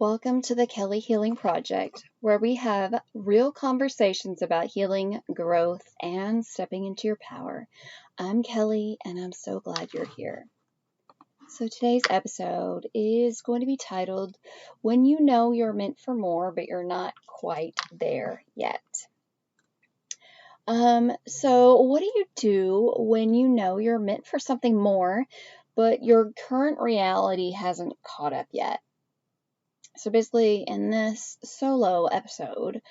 Welcome to the Kelly Healing Project, where we have real conversations about healing, growth, and stepping into your power. I'm Kelly, and I'm so glad you're here. So today's episode is going to be titled, When You Know You're Meant for More, but You're Not Quite There Yet. So what do you do when you know you're meant for something more, but your current reality hasn't caught up yet? So basically, in this solo episode,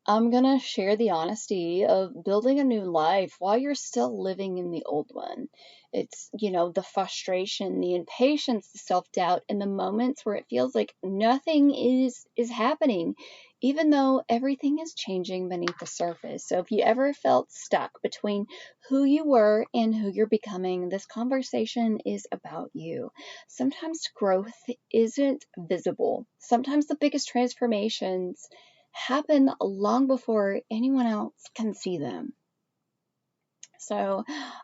I'm going to share the honesty of building a new life while you're still living in the old one. It's, the frustration, the impatience, the self-doubt, and the moments where it feels like nothing is happening, even though everything is changing beneath the surface. So if you ever felt stuck between who you were and who you're becoming, this conversation is about you. Sometimes growth isn't visible. Sometimes the biggest transformations happen long before anyone else can see them. So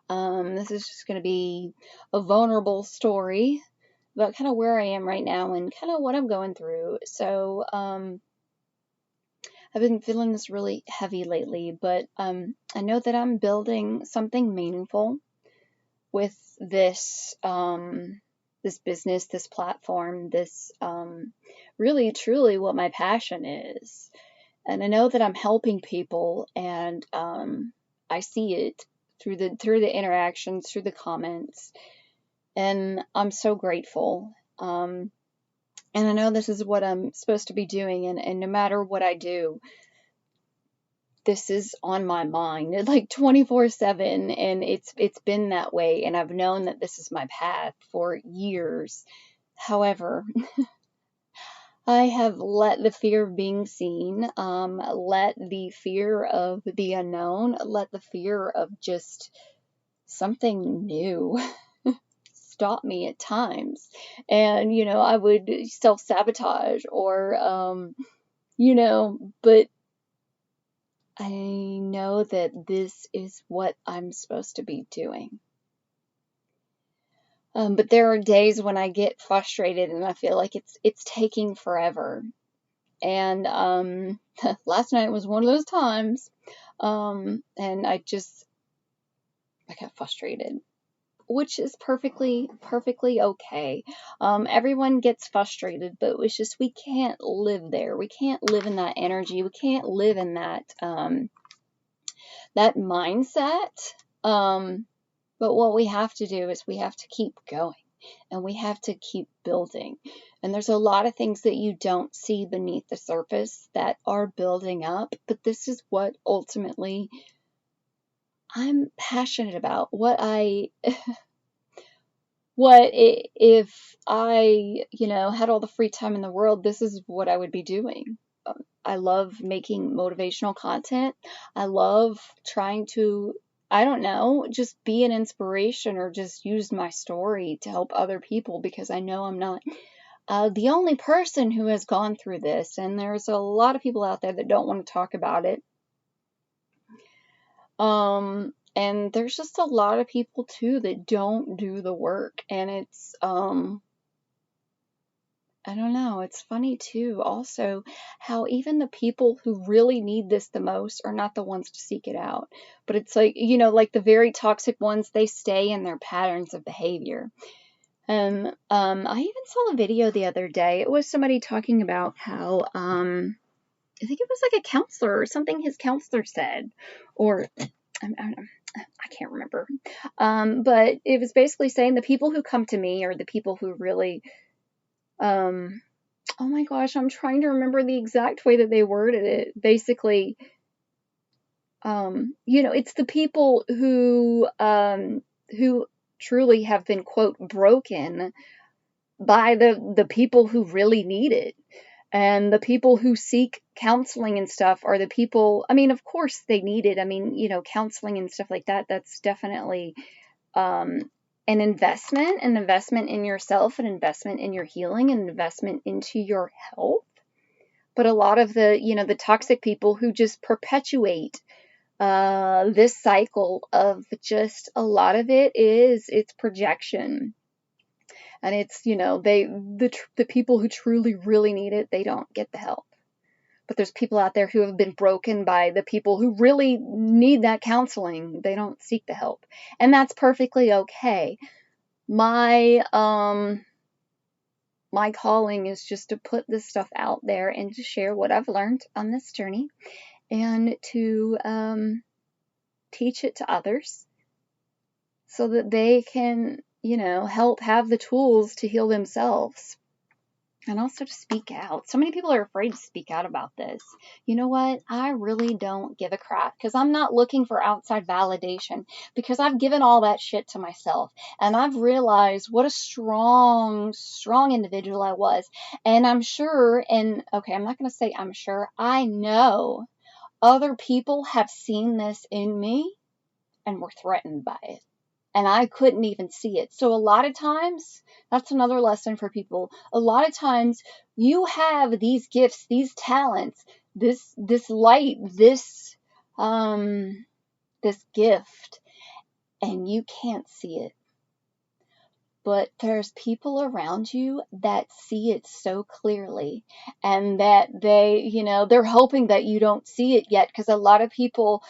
this is just going to be a vulnerable story about kind of where I am right now and kind of what I'm going through. So I've been feeling this really heavy lately, but I know that I'm building something meaningful with this this business, this platform, this really truly what my passion is. And I know that I'm helping people, and I see it through the interactions, through the comments, and I'm so grateful. And I know this is what I'm supposed to be doing, and no matter what I do, this is on my mind like 24/7, and it's been that way, and I've known that this is my path for years. However, I have let the fear of being seen, let the fear of the unknown, let the fear of just something new stop me at times. And, I would self-sabotage or, but I know that this is what I'm supposed to be doing. But there are days when I get frustrated and I feel like it's taking forever. And last night was one of those times, and I got frustrated, which is perfectly okay. Everyone gets frustrated, but it's just we can't live there. We can't live in that energy. We can't live in that that mindset. But what we have to do is we have to keep going. And we have to keep building. And there's a lot of things that you don't see beneath the surface that are building up. But this is what ultimately I'm passionate about. If I, had all the free time in the world, this is what I would be doing. I love making motivational content. I love trying to, I don't know, just be an inspiration or just use my story to help other people, because I know I'm not the only person who has gone through this, and there's a lot of people out there that don't want to talk about it. And there's just a lot of people too that don't do the work, and it's I don't know, it's funny too also how even the people who really need this the most are not the ones to seek it out. But it's like, like the very toxic ones, they stay in their patterns of behavior. And I even saw a video the other day. It was somebody talking about how I think it was like a counselor or something his counselor said, or I can't remember. But it was basically saying the people who come to me are the people who really oh my gosh, I'm trying to remember the exact way that they worded it. Basically, it's the people who truly have been, quote, broken by the people who really need it. And the people who seek counseling and stuff are the people, I mean, of course they need it. I mean, counseling and stuff like that, that's definitely an investment in yourself, an investment in your healing, an investment into your health. But a lot of the toxic people who just perpetuate this cycle of just, a lot of it's projection. And it's, the people who truly, really need it, they don't get the help. But there's people out there who have been broken by the people who really need that counseling. They don't seek the help. And that's perfectly okay. My calling is just to put this stuff out there and to share what I've learned on this journey, and to teach it to others so that they can, help have the tools to heal themselves. And also to speak out. So many people are afraid to speak out about this. You know what? I really don't give a crap, because I'm not looking for outside validation, because I've given all that shit to myself. And I've realized what a strong, strong individual I was. And I'm sure, and okay, I'm not going to say I'm sure, I know other people have seen this in me and were threatened by it. And I couldn't even see it. So a lot of times, that's another lesson for people. A lot of times you have these gifts, these talents, this light, this gift, and you can't see it. But there's people around you that see it so clearly, and that they're hoping that you don't see it yet, because a lot of people,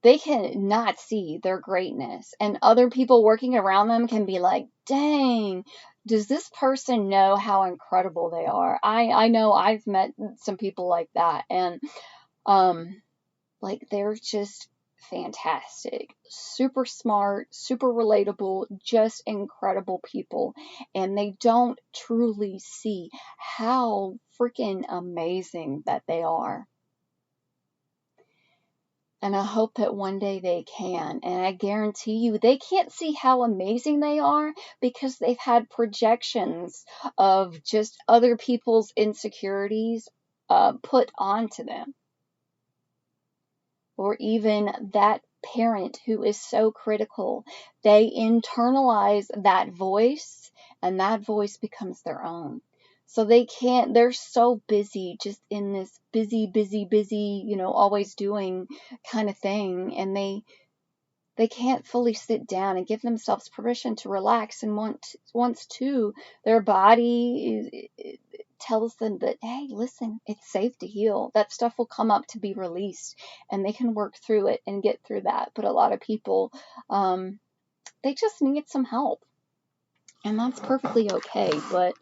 they can not see their greatness, and other people working around them can be like, dang, does this person know how incredible they are? I know I've met some people like that, and they're just fantastic, super smart, super relatable, just incredible people, and they don't truly see how freaking amazing that they are. And I hope that one day they can. And I guarantee you, they can't see how amazing they are because they've had projections of just other people's insecurities put onto them. Or even that parent who is so critical. They internalize that voice, and that voice becomes their own. So they're so busy, just in this busy, always doing kind of thing. And they can't fully sit down and give themselves permission to relax. And once their body tells them that, hey, listen, it's safe to heal, that stuff will come up to be released, and they can work through it and get through that. But a lot of people, they just need some help. And that's perfectly okay. But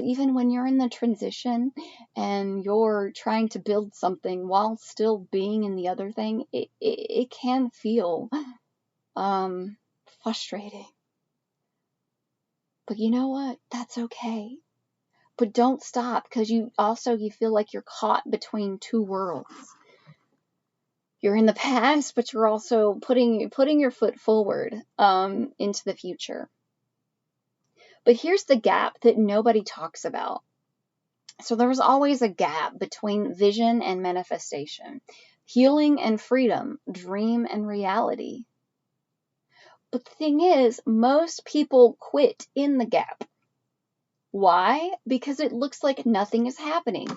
even when you're in the transition and you're trying to build something while still being in the other thing, it can feel frustrating. But you know what? That's okay. But don't stop, because you feel like you're caught between two worlds. You're in the past, but you're also putting your foot forward into the future. But here's the gap that nobody talks about. So there's always a gap between vision and manifestation, healing and freedom, dream and reality. But the thing is, most people quit in the gap. Why? Because it looks like nothing is happening.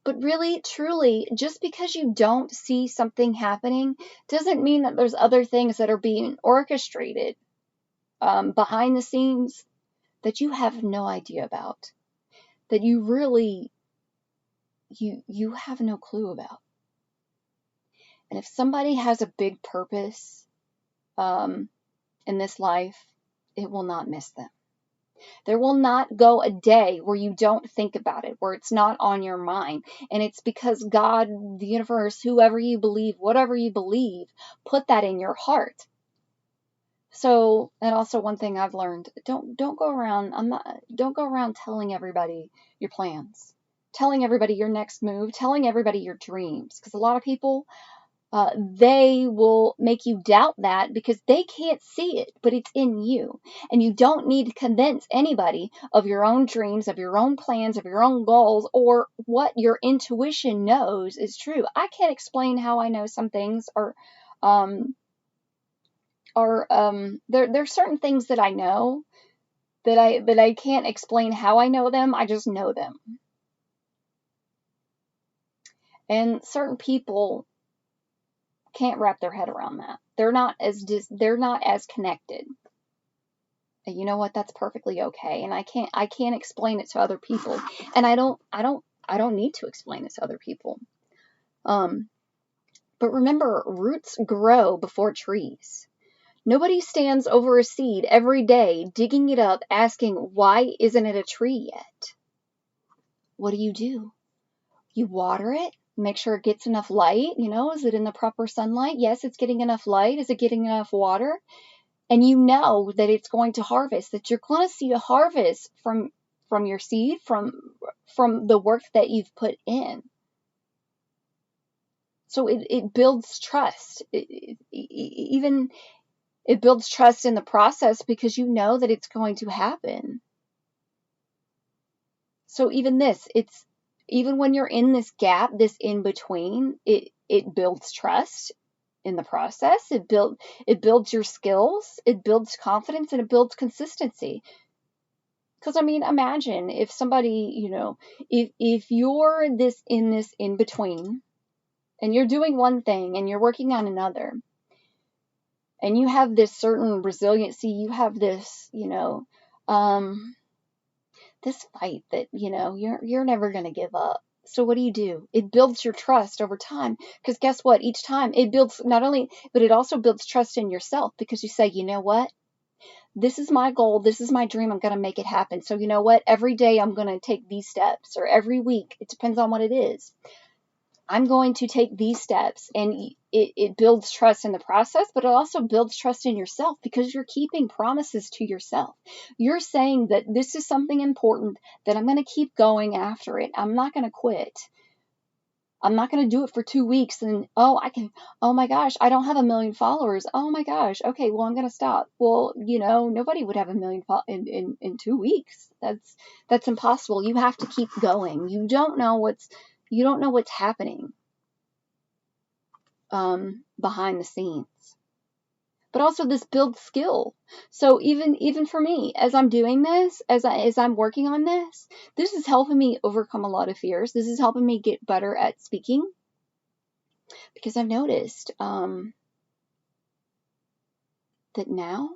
But really, truly, just because you don't see something happening doesn't mean that there's other things that are being orchestrated behind the scenes that you have no idea about, that you really, you have no clue about. And if somebody has a big purpose in this life, it will not miss them. There will not go a day where you don't think about it, where it's not on your mind. And it's because God, the universe, whoever you believe, whatever you believe, put that in your heart. So, and also one thing I've learned, don't go around telling everybody your plans, telling everybody your next move, telling everybody your dreams. Because a lot of people, they will make you doubt that because they can't see it, but it's in you. And you don't need to convince anybody of your own dreams, of your own plans, of your own goals, or what your intuition knows is true. I can't explain how I know some things there's certain things that I know that I can't explain how I know them. I just know them. And certain people can't wrap their head around that. They're not as connected. And you know what? That's perfectly okay. And I can't explain it to other people. And I don't need to explain it to other people. But remember, roots grow before trees. Nobody stands over a seed every day, digging it up, asking, why isn't it a tree yet? What do? You water it, make sure it gets enough light. Is it in the proper sunlight? Yes, it's getting enough light. Is it getting enough water? And you know that it's going to harvest, that you're going to see a harvest from your seed, from the work that you've put in. So it builds trust. It builds trust in the process because you know that it's going to happen. So even when you're in this gap, this in between, it builds trust in the process. It builds your skills, it builds confidence, and it builds consistency. Because imagine if somebody, if you're in between, and you're doing one thing and you're working on another, and you have this certain resiliency, you have this, this fight that, you're never going to give up. So what do? It builds your trust over time, because guess what? Each time it builds but it also builds trust in yourself, because you say, you know what? This is my goal. This is my dream. I'm going to make it happen. So you know what? Every day I'm going to take these steps, or every week. It depends on what it is. I'm going to take these steps, and it builds trust in the process, but it also builds trust in yourself, because you're keeping promises to yourself. You're saying that this is something important, that I'm going to keep going after it. I'm not going to quit. I'm not going to do it for 2 weeks and, oh my gosh, I don't have 1 million followers. Oh my gosh. Okay, well, I'm going to stop. Well, nobody would have 1 million in 2 weeks. That's impossible. You have to keep going. You don't know what's happening behind the scenes. But also this builds skill. So even for me, as I'm doing this, as I'm working on this is helping me overcome a lot of fears. This is helping me get better at speaking, because I've noticed that now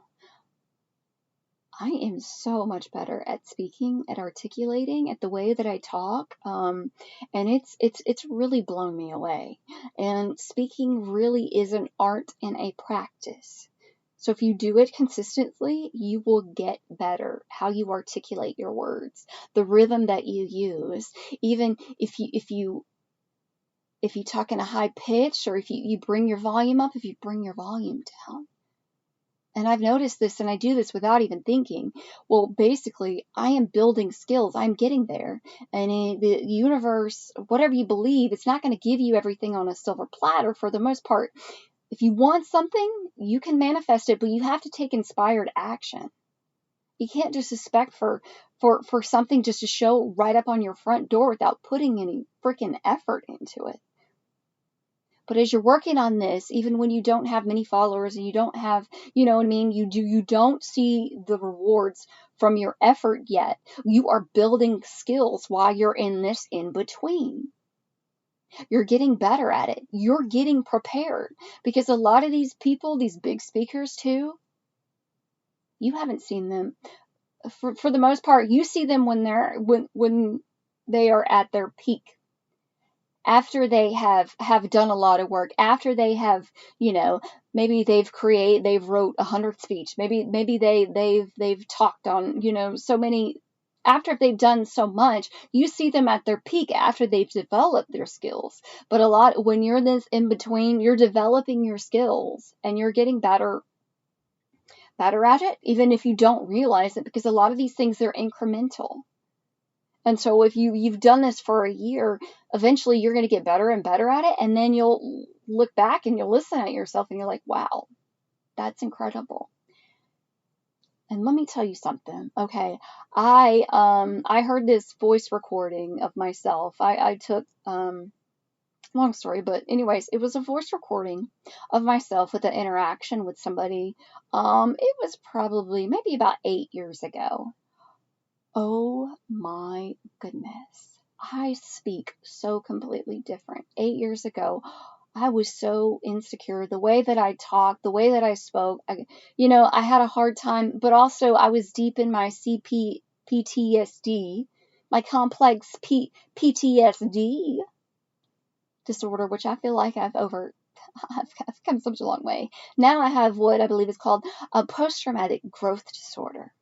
I am so much better at speaking, at articulating, at the way that I talk, and it's really blown me away. And speaking really is an art and a practice. So if you do it consistently, you will get better. How you articulate your words, the rhythm that you use, even if you talk in a high pitch, or if you bring your volume up, if you bring your volume down. And I've noticed this, and I do this without even thinking. Well, basically, I am building skills. I'm getting there. And in the universe, whatever you believe, it's not going to give you everything on a silver platter for the most part. If you want something, you can manifest it, but you have to take inspired action. You can't just expect for something just to show right up on your front door without putting any freaking effort into it. But as you're working on this, even when you don't have many followers and you don't have, you don't see the rewards from your effort yet. You are building skills while you're in this in between. You're getting better at it. You're getting prepared, because a lot of these people, these big speakers too, you haven't seen them. For the most part, you see them when they are at their peak. After they have done a lot of work, after they have, maybe they've wrote 100 speech, maybe they've talked on, so many. After they've done so much, you see them at their peak after they've developed their skills. But a lot, when you're this in between, you're developing your skills and you're getting better at it, even if you don't realize it, because a lot of these things, they're incremental. And so if you've done this for a year, eventually you're going to get better and better at it. And then you'll look back and you'll listen at yourself and you're like, wow, that's incredible. And let me tell you something. Okay. I heard this voice recording of myself. I took, long story, but anyways, it was a voice recording of myself with an interaction with somebody. It was probably maybe about 8 years ago. Oh my goodness. I speak so completely different. 8 years ago, I was so insecure. The way that I talked, the way that I spoke, I had a hard time, but also I was deep in my PTSD, my complex PTSD disorder, which I feel like I've come such a long way. Now I have what I believe is called a post-traumatic growth disorder.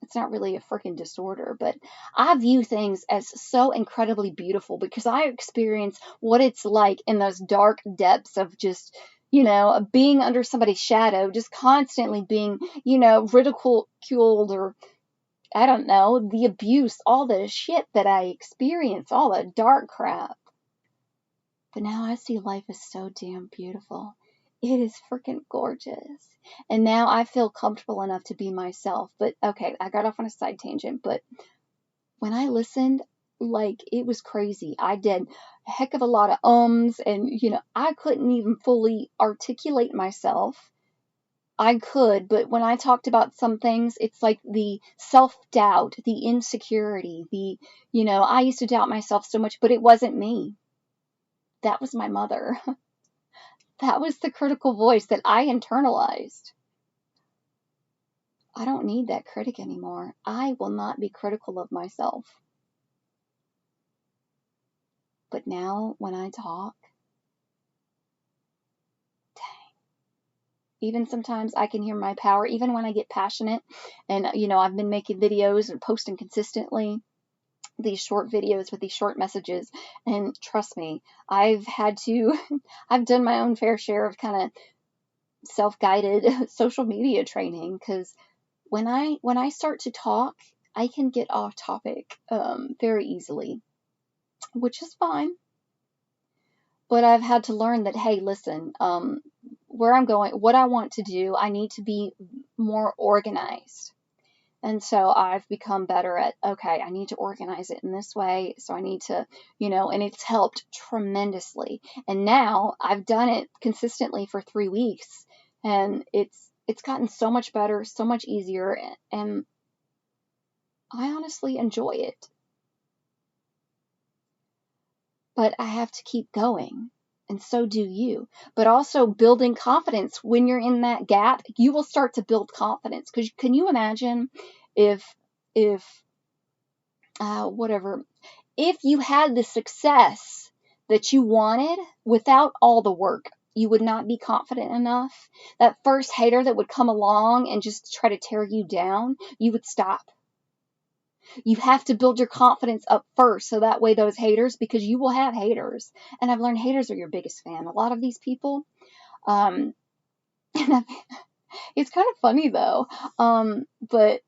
It's not really a freaking disorder, but I view things as so incredibly beautiful because I experience what it's like in those dark depths of just, being under somebody's shadow, just constantly being, ridiculed or I don't know, the abuse, all the shit that I experience, all the dark crap. But now I see life as so damn beautiful. It is freaking gorgeous. And now I feel comfortable enough to be myself. But okay, I got off on a side tangent. But when I listened, like, it was crazy. I did a heck of a lot of ums, and, I couldn't even fully articulate myself. I could, but when I talked about some things, it's like the self-doubt, the insecurity, I used to doubt myself so much, but it wasn't me. That was my mother. That was the critical voice that I internalized. I don't need that critic anymore. I will not be critical of myself. But now when I talk, dang, even sometimes I can hear my power, even when I get passionate. And, I've been making videos and posting consistently these short videos with these short messages. And trust me, I've done my own fair share of kind of self-guided social media training, because when I start to talk, I can get off topic very easily, which is fine. But I've had to learn that, hey, listen, where I'm going, what I want to do, I need to be more organized. And so I've become better at, okay, I need to organize it in this way. So I need to, and it's helped tremendously. And now I've done it consistently for 3 weeks, and it's gotten so much better, so much easier, and I honestly enjoy it. But I have to keep going, and so do you. But also building confidence. When you're in that gap, you will start to build confidence. Because can you imagine if you had the success that you wanted without all the work? You would not be confident enough. That first hater that would come along and just try to tear you down, you would stop. You have to build your confidence up first, so that way those haters, because you will have haters, and I've learned haters are your biggest fan. A lot of these people, and it's kind of funny though, but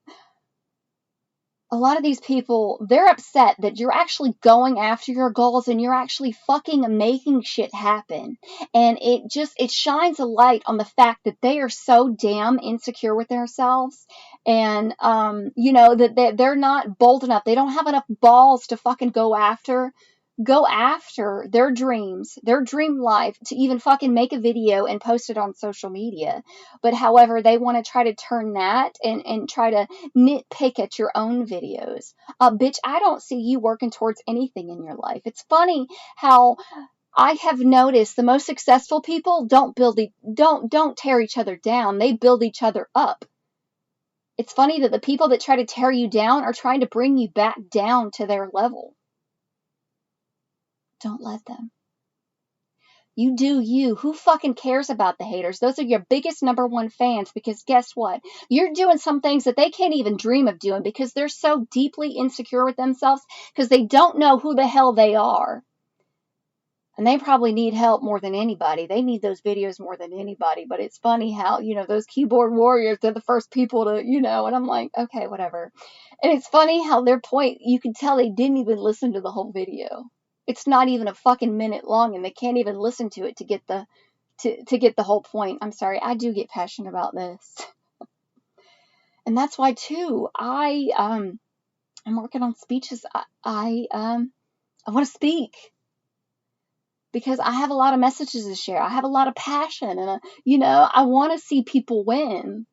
a lot of these people, they're upset that you're actually going after your goals and you're actually fucking making shit happen. And it shines a light on the fact that they are so damn insecure with themselves. And, that they're not bold enough. They don't have enough balls to fucking go after their dreams, their dream life, to even fucking make a video and post it on social media. But however, they want to try to turn that and try to nitpick at your own videos. Bitch, I don't see you working towards anything in your life. It's funny how I have noticed the most successful people don't tear each other down. They build each other up. It's funny that the people that try to tear you down are trying to bring you back down to their level. Don't let them. You do you. Who fucking cares about the haters? Those are your biggest number one fans, because guess what? You're doing some things that they can't even dream of doing because they're so deeply insecure with themselves because they don't know who the hell they are. And they probably need help more than anybody. They need those videos more than anybody. But it's funny how, those keyboard warriors, they're the first people to, and I'm like, okay, whatever. And it's funny how their point, you can tell they didn't even listen to the whole video. It's not even a fucking minute long, and they can't even listen to it to get the whole point. I'm sorry, I do get passionate about this. And that's why too, I'm working on speeches. I want to speak because I have a lot of messages to share. I have a lot of passion, and I want to see people win,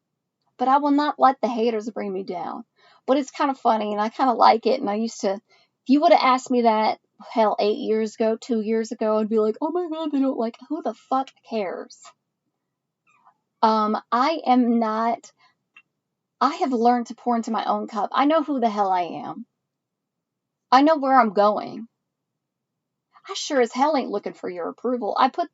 but I will not let the haters bring me down. But it's kind of funny, and I kind of like it. And if you would have asked me that hell, 8 years ago, 2 years ago, I'd be like, oh my God, they don't like, who the fuck cares? I am not, I have learned to pour into my own cup. I know who the hell I am. I know where I'm going. I sure as hell ain't looking for your approval. I put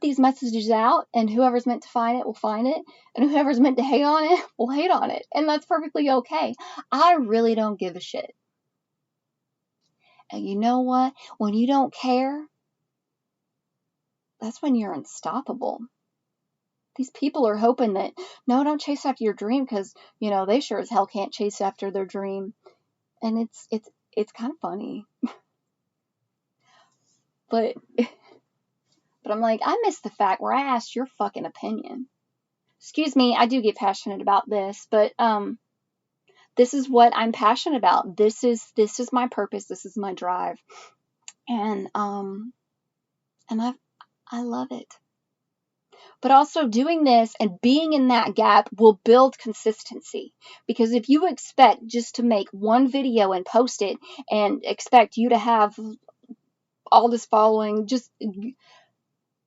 these messages out, and whoever's meant to find it will find it, and whoever's meant to hate on it will hate on it, and that's perfectly okay. I really don't give a shit. And you know what? When you don't care, that's when you're unstoppable. These people are hoping that, no, don't chase after your dream because, they sure as hell can't chase after their dream. And it's kind of funny. But I'm like, I miss the fact where I asked your fucking opinion. Excuse me, I do get passionate about this, but this is what I'm passionate about. This is my purpose. This is my drive. And I love it. But also doing this and being in that gap will build consistency. Because if you expect just to make one video and post it and expect you to have all this following, just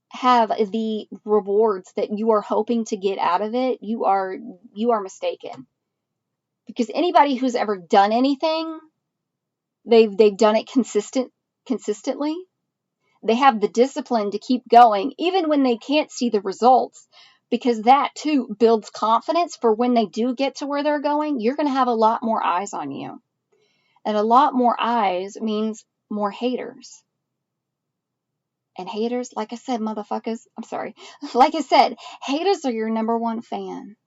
have the rewards that you are hoping to get out of it, you are mistaken. Because anybody who's ever done anything, they've done it consistently. They have the discipline to keep going, even when they can't see the results, because that too builds confidence for when they do get to where they're going. You're going to have a lot more eyes on you. And a lot more eyes means more haters. And haters, like I said, motherfuckers, I'm sorry. Like I said, haters are your number one fan.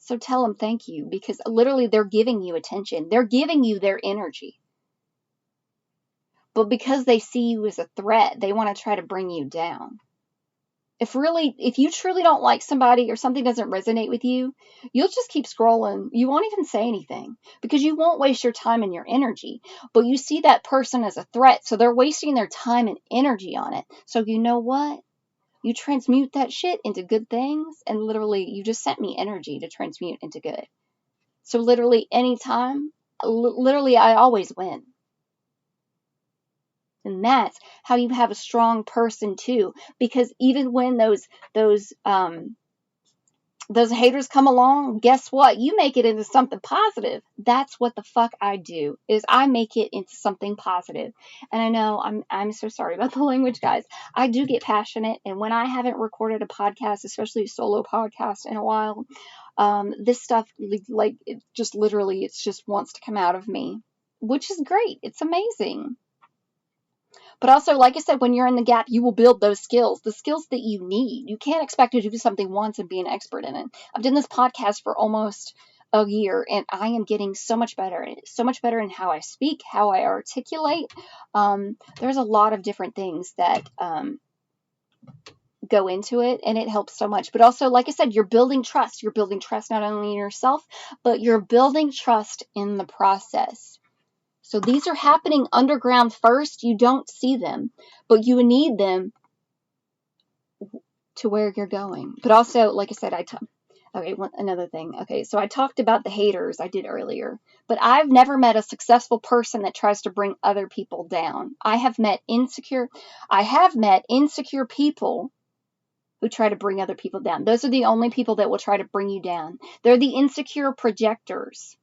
So tell them thank you, because literally they're giving you attention. They're giving you their energy. But because they see you as a threat, they want to try to bring you down. If you truly don't like somebody or something doesn't resonate with you, you'll just keep scrolling. You won't even say anything because you won't waste your time and your energy. But you see that person as a threat, so they're wasting their time and energy on it. So you know what? You transmute that shit into good things, and literally you just sent me energy to transmute into good. So literally anytime, literally I always win. And that's how you have a strong person too, because even when those haters come along, guess what? You make it into something positive. That's what the fuck I do, is I make it into something positive. And I know I'm so sorry about the language, guys. I do get passionate, and when I haven't recorded a podcast, especially a solo podcast, in a while, this stuff like it just wants to come out of me, which is great. It's amazing. But also, like I said, when you're in the gap, you will build those skills, the skills that you need. You can't expect to do something once and be an expert in it. I've done this podcast for almost a year, and I am getting so much better in how I speak, how I articulate. There's a lot of different things that go into it, and it helps so much. But also, like I said, you're building trust. You're building trust not only in yourself, but you're building trust in the process. So these are happening underground first. You don't see them, but you need them to where you're going. But also, like I said, another thing. Okay, so I talked about the haters I did earlier, but I've never met a successful person that tries to bring other people down. I have met insecure people who try to bring other people down. Those are the only people that will try to bring you down. They're the insecure projectors.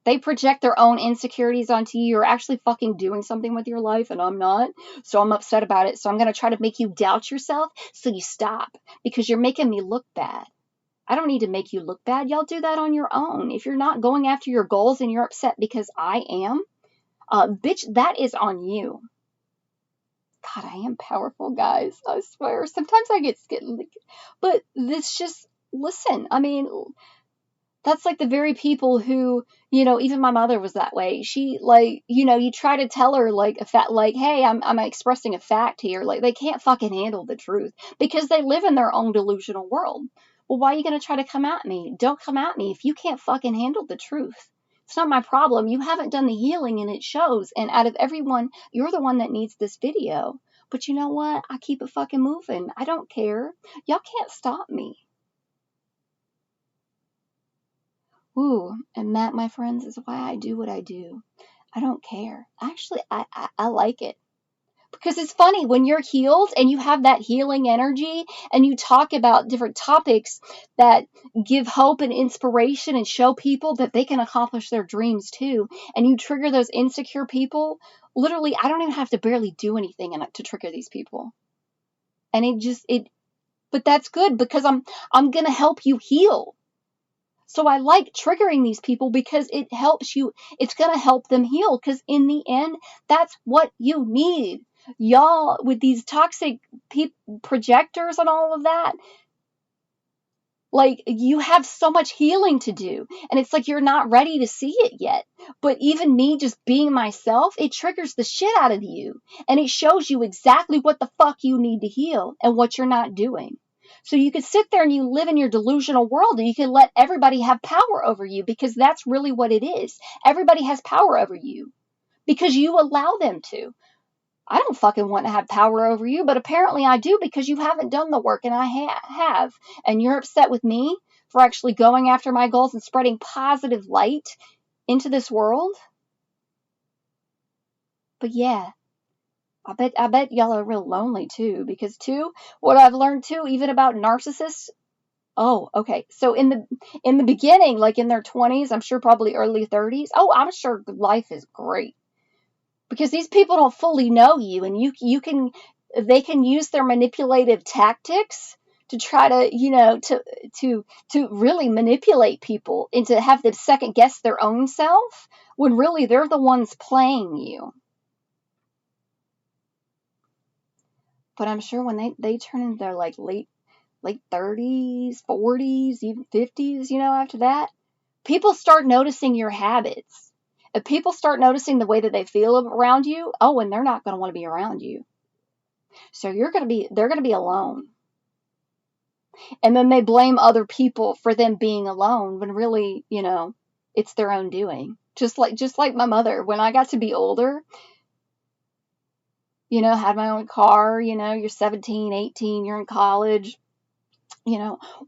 They project their own insecurities onto you. You're actually fucking doing something with your life, and I'm not. So I'm upset about it. So I'm going to try to make you doubt yourself so you stop, because you're making me look bad. I don't need to make you look bad. Y'all do that on your own. If you're not going after your goals and you're upset because I am, bitch, that is on you. God, I am powerful, guys. I swear. Sometimes I get scared. But this just, listen, I mean, that's like the very people who, even my mother was that way. She, like, you try to tell her like hey, I'm expressing a fact here. Like, they can't fucking handle the truth because they live in their own delusional world. Well, why are you going to try to come at me? Don't come at me if you can't fucking handle the truth. It's not my problem. You haven't done the healing, and it shows. And out of everyone, you're the one that needs this video. But you know what? I keep it fucking moving. I don't care. Y'all can't stop me. Ooh, and that, my friends, is why I do what I do. I don't care. Actually, I like it. Because it's funny when you're healed and you have that healing energy and you talk about different topics that give hope and inspiration and show people that they can accomplish their dreams too. And you trigger those insecure people. Literally, I don't even have to barely do anything to trigger these people. And but that's good because I'm going to help you heal. So I like triggering these people because it helps you. It's going to help them heal because in the end, that's what you need. Y'all, with these toxic projectors and all of that, like, you have so much healing to do. And it's like you're not ready to see it yet. But even me just being myself, it triggers the shit out of you. And it shows you exactly what the fuck you need to heal and what you're not doing. So you can sit there and you live in your delusional world and you can let everybody have power over you because that's really what it is. Everybody has power over you because you allow them to. I don't fucking want to have power over you, but apparently I do because you haven't done the work and I have. And you're upset with me for actually going after my goals and spreading positive light into this world. But yeah, I bet y'all are real lonely too, because too, what I've learned too, even about narcissists. Oh, okay. So in the beginning, like in their 20s, I'm sure probably early 30s. Oh, I'm sure life is great. Because these people don't fully know you, and they can use their manipulative tactics to try to to really manipulate people and to have them second guess their own self when really they're the ones playing you. But I'm sure when they turn into their like late 30s, 40s, even 50s, after that, people start noticing your habits. If people start noticing the way that they feel around you, oh, and they're not going to want to be around you. So they're going to be alone. And then they blame other people for them being alone when really, it's their own doing. Just like my mother, when I got to be older, had my own car, you're 17, 18, you're in college.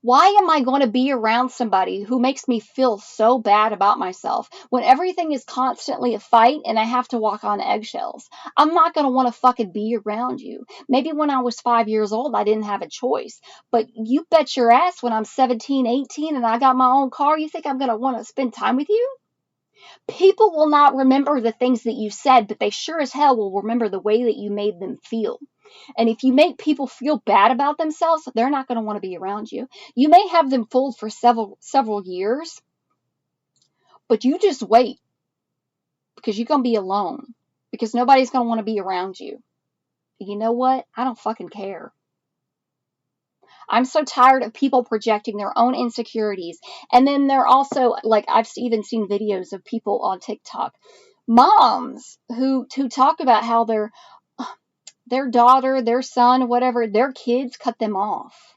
Why am I going to be around somebody who makes me feel so bad about myself when everything is constantly a fight and I have to walk on eggshells? I'm not going to want to fucking be around you. Maybe when I was 5 years old, I didn't have a choice. But you bet your ass when I'm 17, 18 and I got my own car, you think I'm going to want to spend time with you? People will not remember the things that you said, but they sure as hell will remember the way that you made them feel. And if you make people feel bad about themselves, they're not going to want to be around you. You may have them fooled for several years, but you just wait because you're going to be alone because nobody's going to want to be around you. You know what? I don't fucking care. I'm so tired of people projecting their own insecurities. And then they're also, like, I've even seen videos of people on TikTok, moms who talk about how their daughter, their son, whatever, their kids cut them off.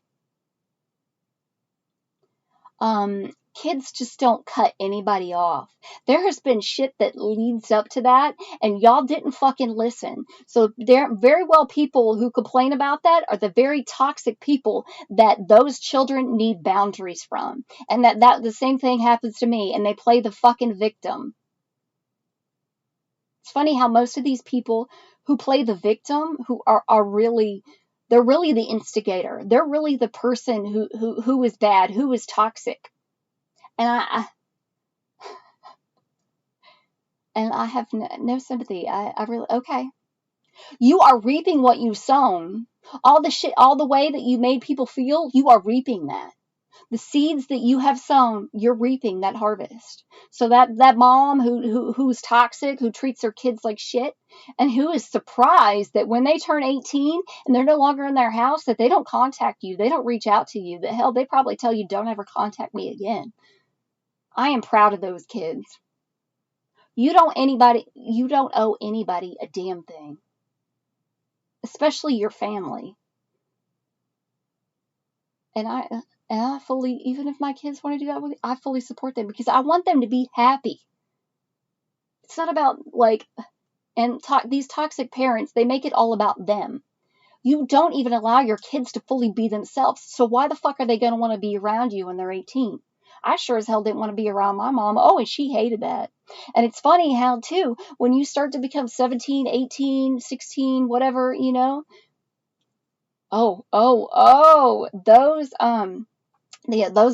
Kids just don't cut anybody off. There has been shit that leads up to that, and y'all didn't fucking listen. So there very well people who complain about that are the very toxic people that those children need boundaries from. And that the same thing happens to me, and they play the fucking victim. It's funny how most of these people who play the victim, who are really, they're really the instigator. They're really the person who is bad, who is toxic. And I have no sympathy. I really, okay. You are reaping what you sown. All the way that you made people feel, you are reaping that. The seeds that you have sown, you're reaping that harvest. So that mom who's toxic, who treats her kids like shit, and who is surprised that when they turn 18 and they're no longer in their house, that they don't contact you, they don't reach out to you. The hell, they probably tell you, don't ever contact me again. I am proud of those kids. You don't owe anybody a damn thing. Especially your family. And I fully, even if my kids want to do that with me, I fully support them because I want them to be happy. It's not about these toxic parents, they make it all about them. You don't even allow your kids to fully be themselves. So why the fuck are they going to want to be around you when they're 18? I sure as hell didn't want to be around my mom. Oh, and she hated that. And it's funny how, too, when you start to become 17, 18, 16, whatever, those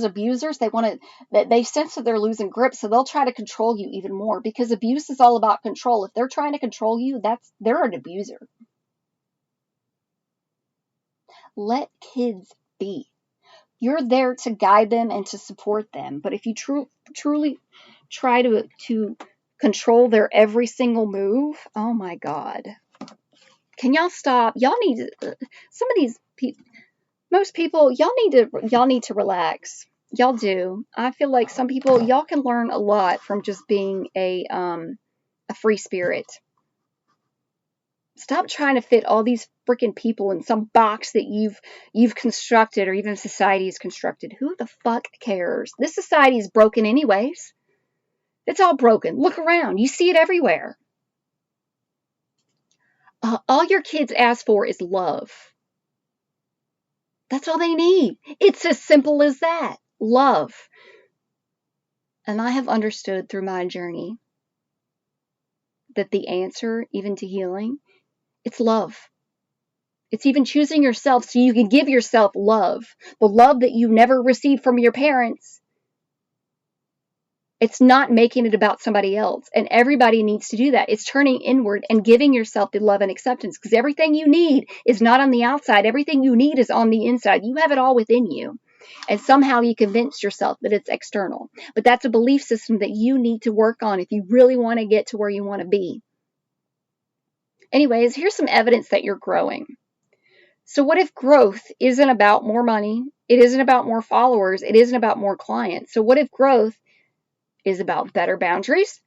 abusers, they sense that they're losing grip, so they'll try to control you even more, because abuse is all about control. If they're trying to control you, they're an abuser. Let kids be. You're there to guide them and to support them. But if you truly try to control their every single move, oh my God. Can y'all stop? Y'all need to, some of these people, most people, y'all need to relax. Y'all do. I feel like some people, y'all can learn a lot from just being a free spirit. Stop trying to fit all these freaking people in some box that you've constructed, or even society's constructed. Who the fuck cares? This society is broken anyways. It's all broken. Look around. You see it everywhere. All your kids ask for is love. That's all they need. It's as simple as that. Love. And I have understood through my journey that the answer, even to healing, it's love. It's even choosing yourself so you can give yourself love. The love that you never received from your parents. It's not making it about somebody else. And everybody needs to do that. It's turning inward and giving yourself the love and acceptance, because everything you need is not on the outside. Everything you need is on the inside. You have it all within you. And somehow you convinced yourself that it's external. But that's a belief system that you need to work on if you really want to get to where you want to be. Anyways, here's some evidence that you're growing. So what if growth isn't about more money? It isn't about more followers. It isn't about more clients. So what if growth is about better boundaries?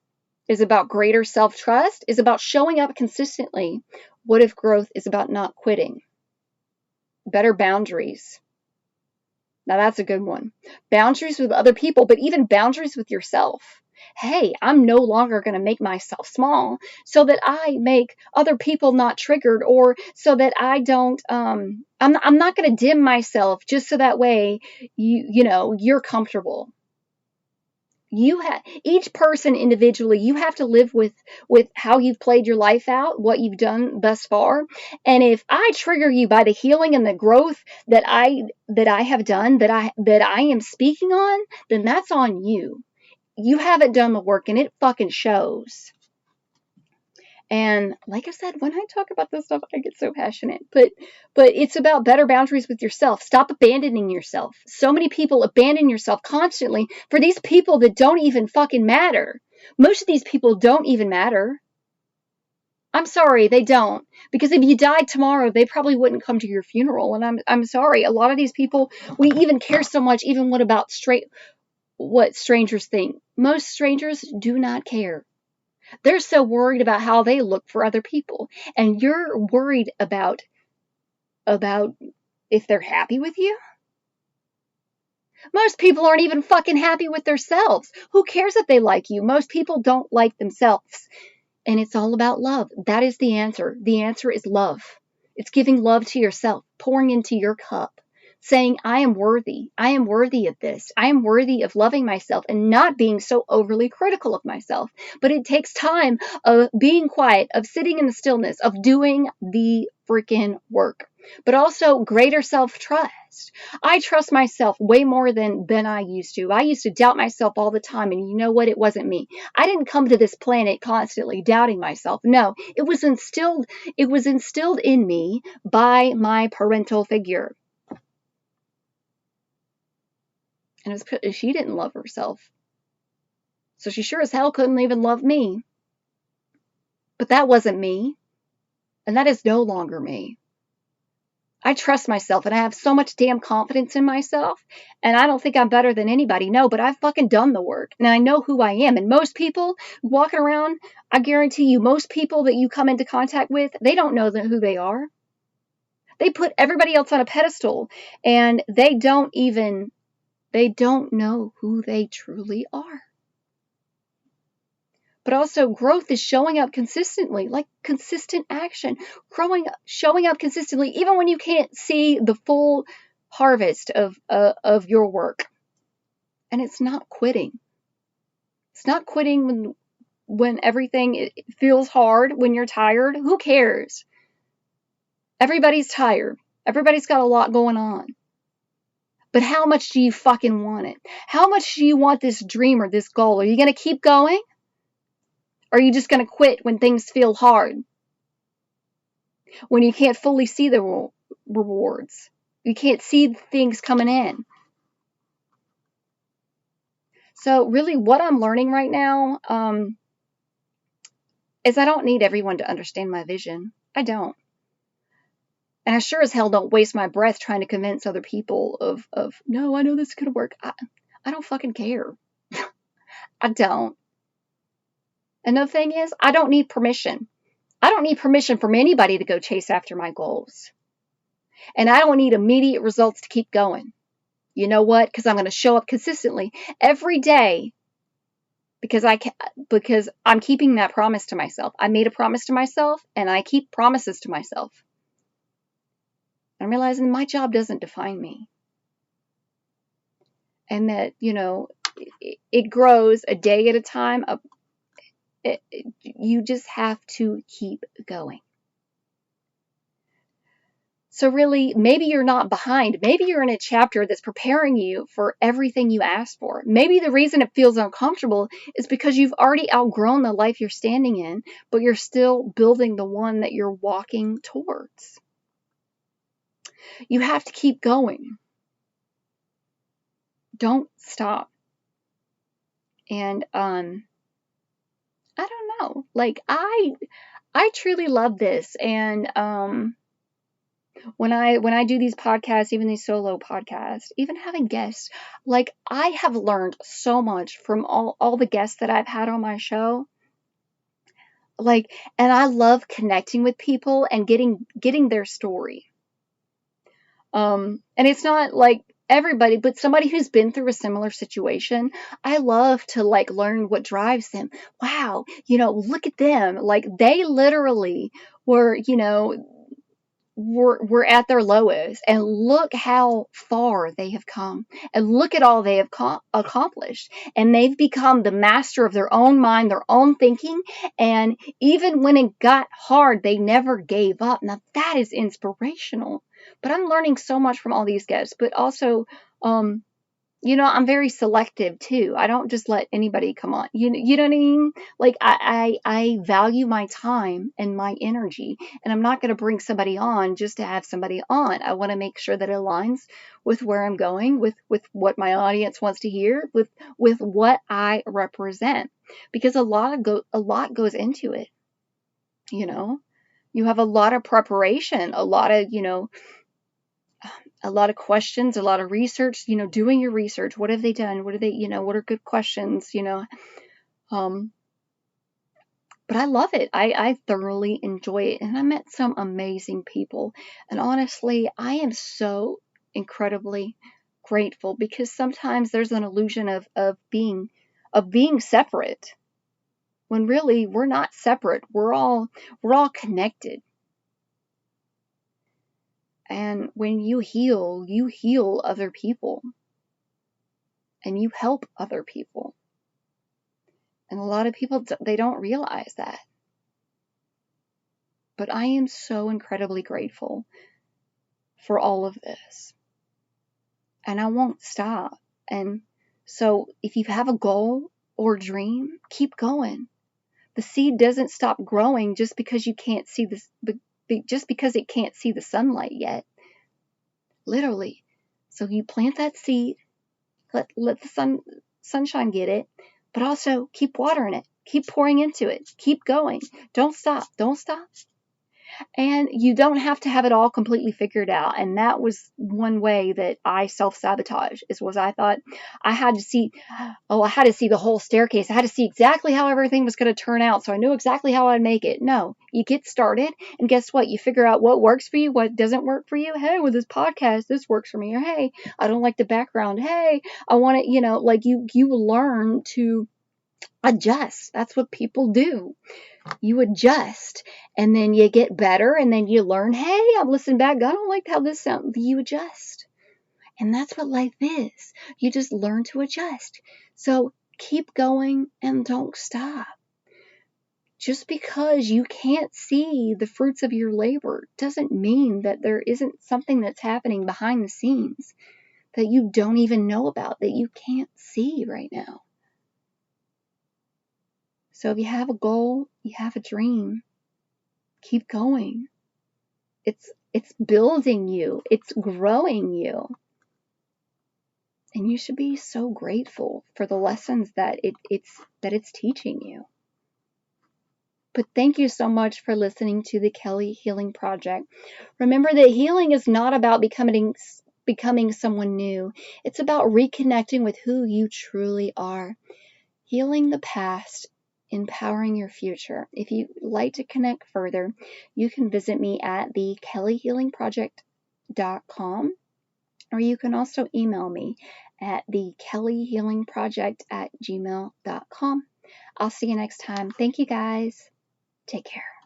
Is about greater self-trust? Is about showing up consistently? What if growth is about not quitting? Better boundaries. Now that's a good one. Boundaries with other people, but even boundaries with yourself. Hey, I'm no longer going to make myself small so that I make other people not triggered, or so that I don't, I'm not going to dim myself just so that way you're comfortable. Each person individually, you have to live with how you've played your life out, what you've done thus far. And if I trigger you by the healing and the growth that I have done, that I am speaking on, then that's on you. You haven't done the work, and it fucking shows. And like I said, when I talk about this stuff, I get so passionate. But it's about better boundaries with yourself. Stop abandoning yourself. So many people abandon yourself constantly for these people that don't even fucking matter. Most of these people don't even matter. I'm sorry, they don't. Because if you died tomorrow, they probably wouldn't come to your funeral. And I'm sorry. A lot of these people, we even care so much, even what strangers think. Most strangers do not care. They're so worried about how they look for other people. And you're worried about if they're happy with you? Most people aren't even fucking happy with themselves. Who cares if they like you? Most people don't like themselves. And it's all about love. That is the answer. The answer is love. It's giving love to yourself, pouring into your cup, saying, I am worthy. I am worthy of this. I am worthy of loving myself and not being so overly critical of myself. But it takes time of being quiet, of sitting in the stillness, of doing the freaking work. But also greater self-trust. I trust myself way more than I used to. I used to doubt myself all the time. And you know what? It wasn't me. I didn't come to this planet constantly doubting myself. No, it was instilled in me by my parental figure. And it was because she didn't love herself. So she sure as hell couldn't even love me. But that wasn't me. And that is no longer me. I trust myself, and I have so much damn confidence in myself. And I don't think I'm better than anybody. No, but I've fucking done the work. And I know who I am. And most people walking around, I guarantee you, most people that you come into contact with, they don't know who they are. They put everybody else on a pedestal. And they don't know who they truly are. But also growth is showing up consistently, like consistent action, showing up consistently, even when you can't see the full harvest of your work. And it's not quitting. It's not quitting when everything feels hard, when you're tired, who cares? Everybody's tired. Everybody's got a lot going on. But how much do you fucking want it? How much do you want this dream or this goal? Are you going to keep going? Or are you just going to quit when things feel hard? When you can't fully see the rewards? You can't see things coming in. So really what I'm learning right now is I don't need everyone to understand my vision. I don't. And I sure as hell don't waste my breath trying to convince other people of no, I know this could work. I don't fucking care. I don't. And the thing is, I don't need permission. I don't need permission from anybody to go chase after my goals. And I don't need immediate results to keep going. You know what? Because I'm going to show up consistently every day because I'm keeping that promise to myself. I made a promise to myself and I keep promises to myself. I'm realizing my job doesn't define me. And that, it grows a day at a time. You just have to keep going. So really, maybe you're not behind. Maybe you're in a chapter that's preparing you for everything you asked for. Maybe the reason it feels uncomfortable is because you've already outgrown the life you're standing in, but you're still building the one that you're walking towards. You have to keep going. Don't stop. And I don't know. Like I truly love this. And when I do these podcasts, even these solo podcasts, even having guests, like I have learned so much from all the guests that I've had on my show. Like, and I love connecting with people and getting their story. And it's not like everybody, but somebody who's been through a similar situation. I love to like learn what drives them. Wow, look at them. Like they literally were, were at their lowest, and look how far they have come, and look at all they have accomplished, and they've become the master of their own mind, their own thinking, and even when it got hard, they never gave up. Now that is inspirational. But I'm learning so much from all these guests, but also I'm very selective too. I don't just let anybody come on. You know what I mean? Like I value my time and my energy, and I'm not going to bring somebody on just to have somebody on. I want to make sure that it aligns with where I'm going, with what my audience wants to hear, with what I represent, because a lot goes into it. You have a lot of preparation, a lot of questions, a lot of research, doing your research. What have they done? What are they, what are good questions, but I love it. I thoroughly enjoy it. And I met some amazing people. And honestly, I am so incredibly grateful, because sometimes there's an illusion of being separate, when really we're not separate. We're all connected. And when you heal other people, and you help other people. And a lot of people, they don't realize that. But I am so incredibly grateful for all of this. And I won't stop. And so if you have a goal or dream, keep going. The seed doesn't stop growing just because you can't see this, just because it can't see the sunlight yet. Literally. So you plant that seed, let the sunshine get it, but also keep watering it, keep pouring into it, keep going. Don't stop. And you don't have to have it all completely figured out. And that was one way that I self-sabotage, was I thought I had to see the whole staircase. I had to see exactly how everything was going to turn out, so I knew exactly how I'd make it. No, you get started, and guess what? You figure out what works for you, what doesn't work for you. Hey, with this podcast, this works for me. Or hey, I don't like the background. Hey, I want it, like you learn to adjust. That's what people do. You adjust, and then you get better, and then you learn, hey, I'm listening back, I don't like how this sounds. You adjust. And that's what life is. You just learn to adjust. So keep going and don't stop. Just because you can't see the fruits of your labor doesn't mean that there isn't something that's happening behind the scenes that you don't even know about, that you can't see right now. So if you have a goal, you have a dream, keep going. It's building you, it's growing you. And you should be so grateful for the lessons that it's teaching you. But thank you so much for listening to the Kelly Healing Project. Remember that healing is not about becoming someone new. It's about reconnecting with who you truly are. Healing the past, empowering your future. If you'd like to connect further, you can visit me at thekellyhealingproject.com, or you can also email me at thekellyhealingproject@gmail.com. I'll see you next time. Thank you guys. Take care.